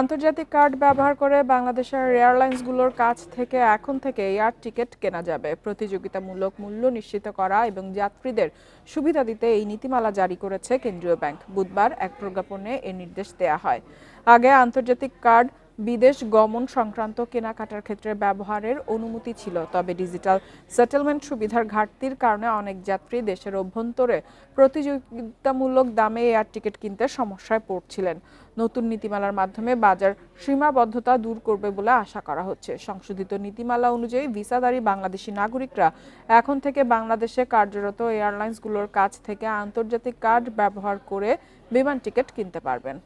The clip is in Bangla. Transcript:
আন্তর্জাতিক কার্ড ব্যবহার করে বাংলাদেশের এয়ারলাইন্সগুলোর কাছ থেকে এখন থেকে এয়ার টিকিট কেনা যাবে। প্রতিযোগিতামূলক মূল্য নিশ্চিত করা এবং যাত্রীদের সুবিধা দিতে এই নীতিমালা জারি করেছে কেন্দ্রীয় ব্যাংক। বুধবার এক প্রজ্ঞাপনে এ নির্দেশ দেয়া হয়। আগে আন্তর্জাতিক কার্ড বিদেশ গমন সংক্রান্ত কেনাকাটার ক্ষেত্রে ব্যবহারের অনুমতি ছিল, তবে ডিজিটাল সেটেলমেন্ট সুবিধার ঘাটতির কারণে অনেক যাত্রী দেশের অভ্যন্তরে প্রতিযোগিতামূলক দামে এয়ার টিকিট কিনতে সমস্যায় পড়ছিলেন। নতুন নীতিমালার মাধ্যমে বাজার সীমাবদ্ধতা দূর করবে বলে আশা করা হচ্ছে। সংশোধিত নীতিমালা অনুযায়ী ভিসাধারী বাংলাদেশি নাগরিকরা এখন থেকে বাংলাদেশে কার্যরত এয়ারলাইন্সগুলোর কাছ থেকে আন্তর্জাতিক কার্ড ব্যবহার করে বিমান টিকিট কিনতে পারবেন।